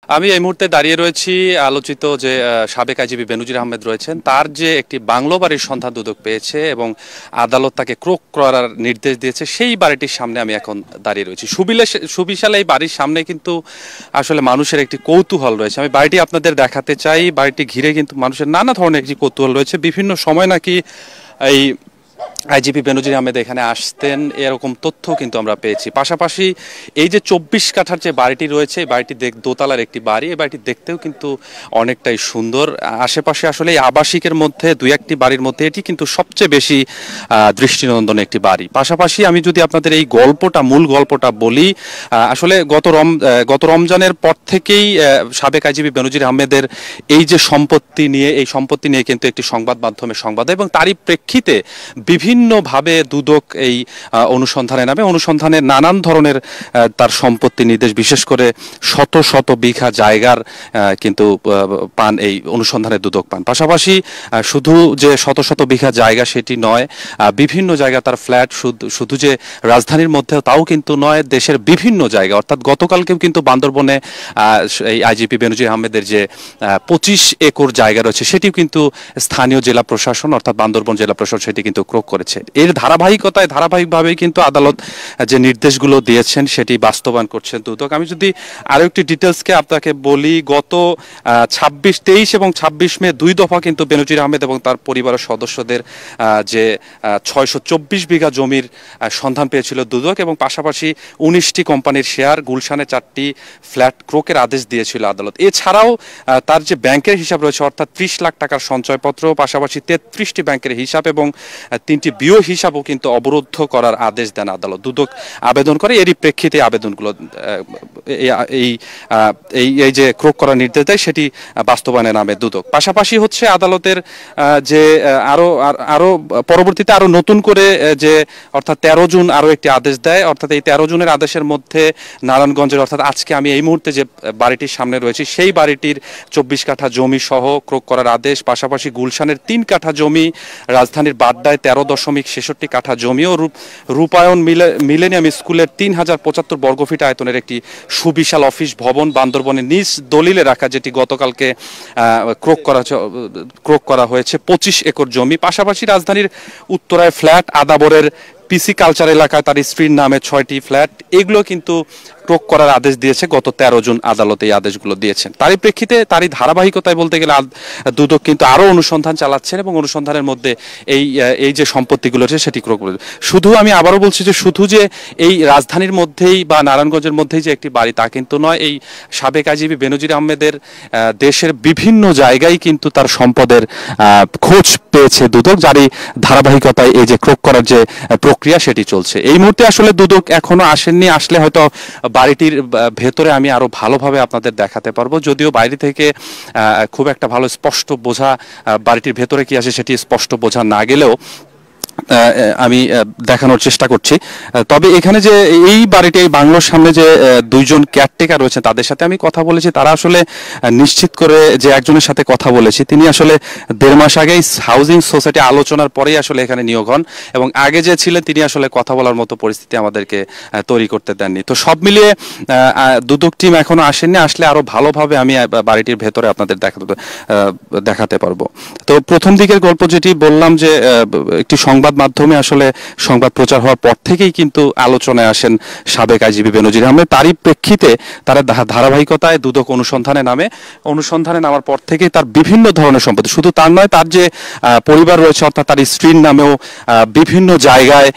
আমি এই মুহূর্তে দাঁড়িয়ে রয়েছি আলোচিত যে সাবেক আইজিপি বেনজির আহমেদ রয়েছেন, তার যে একটি বাংলো বাড়ির সন্ধান দুদক পেয়েছে এবং আদালত তাকে ক্রোক করার নির্দেশ দিয়েছে, সেই বাড়িটির সামনে আমি এখন দাঁড়িয়ে রয়েছি। সুবিশাল এই বাড়ির সামনে কিন্তু আসলে মানুষের একটি কৌতূহল রয়েছে। আমি বাড়িটি আপনাদের দেখাতে চাই। বাড়িটি ঘিরে কিন্তু মানুষের নানা ধরনের একটি কৌতূহল রয়েছে। বিভিন্ন সময় নাকি এই আইজিপি বেনজির আহমেদ এখানে আসতেন, এরকম তথ্য কিন্তু আমরা পেয়েছি। পাশাপাশি এই যে 24 কাঠার যে বাড়িটি রয়েছে, এই বাড়িটি দোতলার একটি বাড়ি, এই বাড়িটি দেখতেও কিন্তু অনেকটাই সুন্দর। আশেপাশে আসলে এই আবাসিকের মধ্যে দুই একটি বাড়ির মধ্যে এটি কিন্তু সবচেয়ে বেশি দৃষ্টিনন্দন একটি বাড়ি। পাশাপাশি আমি যদি আপনাদের এই মূল গল্পটা বলি, আসলে গত রমজানের পর থেকেই সাবেক আইজিপি বেনজির আহমেদের এই সম্পত্তি নিয়ে কিন্তু একটি সংবাদ মাধ্যমে সংবাদ, এবং তারই প্রেক্ষিতে বিভিন্নভাবে দুদক এই অনুসন্ধানের নানান ধরনের তার সম্পত্তি নির্দেশ, বিশেষ করে শত শত বিঘা জায়গার কিন্তু পান এই অনুসন্ধানের দুদক পান। পাশাপাশি শুধু যে শত শত বিঘা জায়গা সেটি নয়, বিভিন্ন জায়গা তার ফ্ল্যাট শুধু যে রাজধানীর মধ্যে তাও কিন্তু নয়, দেশের বিভিন্ন জায়গা। অর্থাৎ গতকালকেও কিন্তু বান্দরবনে এই আইজিপি বেনজির আহমেদের যে 25 একর জায়গা রয়েছে, সেটিও কিন্তু স্থানীয় জেলা প্রশাসন অর্থাৎ বান্দরবন জেলা প্রশাসন সেটি কিন্তু ক্রোক করেছে। এর ধারাবাহিকভাবেই কিন্তু আদালত যে নির্দেশগুলো দিয়েছেন সেটি বাস্তবায়ন করছেন দুদক। আমি যদি আরো একটি ডিটেলসকে আপনাকে বলি, গত 23 এবং 26 মে 2 দফা কিন্তু বেনজির আহমেদ এবং তার পরিবারের সদস্যদের যে 624 বিঘা জমির সন্ধান পেয়েছিল দুদক, এবং পাশাপাশি 19টি কোম্পানির শেয়ার, গুলশানে 4টি ফ্ল্যাট ক্রোকের আদেশ দিয়েছিল আদালত। এছাড়াও তার যে ব্যাংকের হিসাব রয়েছে অর্থাৎ 30 লাখ টাকার সঞ্চয়পত্র, পাশাপাশি 33টি ব্যাংকের হিসাব এবং 3টি বিও হিসাবও কিন্তু অবরুদ্ধ করার আদেশ দেন আদালত। দুদক আবেদন করে, এরই প্রেক্ষিতে আবেদনগুলো এই যে ক্রোক করার নির্দেশ দেয় সেটি বাস্তবায়নে নামে দুদক। পাশাপাশি হচ্ছে আদালতের যে আরো পরবর্তীতে আরো নতুন করে যে অর্থাৎ 13 জুন আরো একটি আদেশ দেয়। অর্থাৎ এই 13 জুনের আদেশের মধ্যে নারায়ণগঞ্জের অর্থাৎ আজকে আমি এই মুহূর্তে যে বাড়িটির সামনে রয়েছি সেই বাড়িটির 24 কাঠা জমি সহ ক্রোক করার আদেশ, পাশাপাশি গুলশানের 3 কাঠা জমি, রাজধানীর বাড্ডায় 13.66 কাঠা জমি ও রূপায়ণ মিলেনিয়াম স্কুলের 3075 বর্গফিট আয়তনের একটি সুবিশাল অফিস ভবন বান্দরবনের নিজ দলিলে রাখা, যেটি গতকালকে ক্রোক করা হয়েছে 25 একর জমি। পাশাপাশি রাজধানীর উত্তরায় ফ্ল্যাট, আদাবরের পিসি কালচার এলাকায় তার স্ত্রীর নামে 6টি ফ্ল্যাট, এগুলো কিন্তু ক্রোক করার আদেশ দিয়েছে গত 13 জুন আদালত এই আদেশগুলো দিয়েছেন। তারই প্রেক্ষিতে তারই ধারাবাহিকতায় বলতে গেলে দুদক কিন্তু আরো অনুসন্ধান চালাচ্ছেন এবং অনুসন্ধানের মধ্যে এই যে সম্পত্তিগুলো আছে সেটি ক্রোক করে। শুধু আমি আবারও বলছি যে শুধু যে এই রাজধানীর মধ্যেই বা নারায়ণগঞ্জের মধ্যেই যে একটি বাড়ি তা কিন্তু নয়, এই সাবেক আইজিপি বেনজির আহমেদের দেশের বিভিন্ন জায়গায় কিন্তু তার সম্পদের খোঁজ পেয়েছে দুদক, যারই ধারাবাহিকতায় এই যে ক্রোক করার যে প্রক্রিয়া সেটি চলছে। এই মুহূর্তে আসলে দুদক এখনো আসেননি, আসলে হয়তো বাড়িটির ভেতরে আমি আরো ভালোভাবে আপনাদের দেখাতে পারবো, যদিও বাইরে থেকে খুব একটা ভালো স্পষ্ট বোঝা বাড়িটির ভেতরে কি আছে সেটি স্পষ্ট বোঝা না গেলেও আমি দেখানোর চেষ্টা করছি। তবে এখানে যে এই বাড়িটি, এই বাংলোর সামনে যে 2 জন কেয়ারটেকার রয়েছে তাদের সাথে আমি কথা বলেছি, তারা আসলে নিশ্চিত করে যে একজনের সাথে কথা বলেছি তিনি আসলে 1.5 মাস আগেই হাউজিং সোসাইটি আলোচনার পরেই আসলে এখানে নিয়োগ হন, এবং আগে যে ছিলেন তিনি আসলে কথা বলার মতো পরিস্থিতি আমাদেরকে তৈরি করতে দেননি। তো সব মিলিয়ে দুদক টিম এখনো আসেননি, আসলে আরো ভালোভাবে আমি বাড়িটির ভেতরে আপনাদের দেখাতে পারবো। তো প্রথম দিকের গল্প যেটি বললাম যে একটি সংবাদ মাধ্যমে আসলে সংবাদ প্রচার হওয়ার পর থেকেই কিন্তু আলোচনায় আসেন সাবেক আইজিপি বেনজির আহমেদ। তারই প্রেক্ষিতে তারা ধারাবাহিকতায় দুদক অনুসন্ধানে নামার পর থেকেই তার বিভিন্ন ধরনের সম্পত্তি, শুধু তার নয়, তার যে পরিবার রয়েছে অর্থাৎ তার স্ত্রীর নামেও বিভিন্ন জায়গায়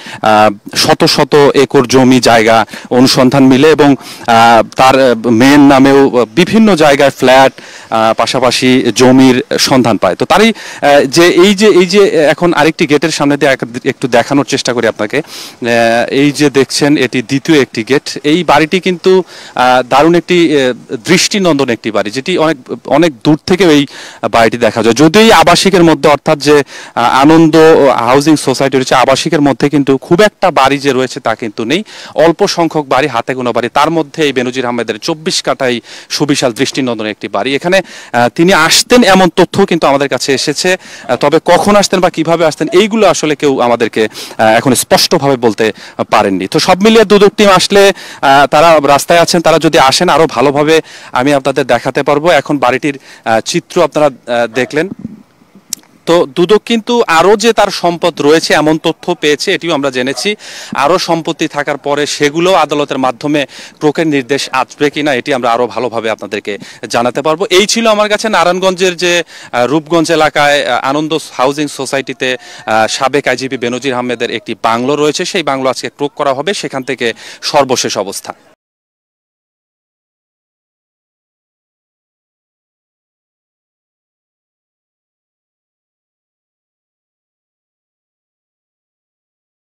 শত শত একর জমি জায়গা অনুসন্ধান মিলে, এবং তার মেয়ের নামেও বিভিন্ন জায়গায় ফ্ল্যাট, পাশাপাশি জমির সন্ধান পায়। তো তারই এই যে এখন আরেকটি গেটের সামনে দিয়ে একটু দেখানোর চেষ্টা করি আপনাকে। এই যে দেখছেন এটি দ্বিতীয় একটি গেট। এই বাড়িটি কিন্তু দারুণ একটি দৃষ্টিনন্দন একটি বাড়ি, যেটি অনেক দূর থেকে এই বাড়িটি দেখা যায়। যদিও এই আবাসিকের মধ্যে অর্থাৎ যে আনন্দ হাউজিং সোসাইটি রয়েছে আবাসিকের মধ্যে কিন্তু খুব একটা বাড়ি যে রয়েছে তা কিন্তু নেই, অল্প সংখ্যক বাড়ি, হাতে গোনা বাড়ি। তার মধ্যে এই বেনজির আহমেদের 24 কাঠায় সুবিশাল দৃষ্টিনন্দন একটি বাড়ি। এখানে তিনি আসতেন এমন তথ্য কিন্তু আমাদের কাছে এসেছে, তবে কখন আসতেন বা কিভাবে আসতেন এইগুলো আসলে কেউ কেউ আমাদেরকে এখন স্পষ্টভাবে বলতে পারেননি। তো সব মিলিয়ে দুদক টিম আসলে তারা রাস্তায় আছেন, তারা যদি আসেন আরো ভালোভাবে আমি আপনাদের দেখাতে পারবো। এখন বাড়িটির চিত্র আপনারা দেখলেন। তো দুদক কিন্তু আরো যে তার সম্পদ রয়েছে এমন তথ্য পেয়েছে, এটিও আমরা জেনেছি। আরো সম্পত্তি থাকার পরে সেগুলো আদালতের মাধ্যমে ক্রোকের নির্দেশ আসবে কিনা এটি আমরা আরো ভালোভাবে আপনাদেরকে জানাতে পারবো। এই ছিল আমার কাছে নারায়ণগঞ্জের যে রূপগঞ্জ এলাকায় আনন্দ হাউজিং সোসাইটিতে সাবেক আইজিপি বেনজির আহমেদের একটি বাংলো রয়েছে, সেই বাংলো আজকে ক্রোক করা হবে, সেখান থেকে সর্বশেষ অবস্থা।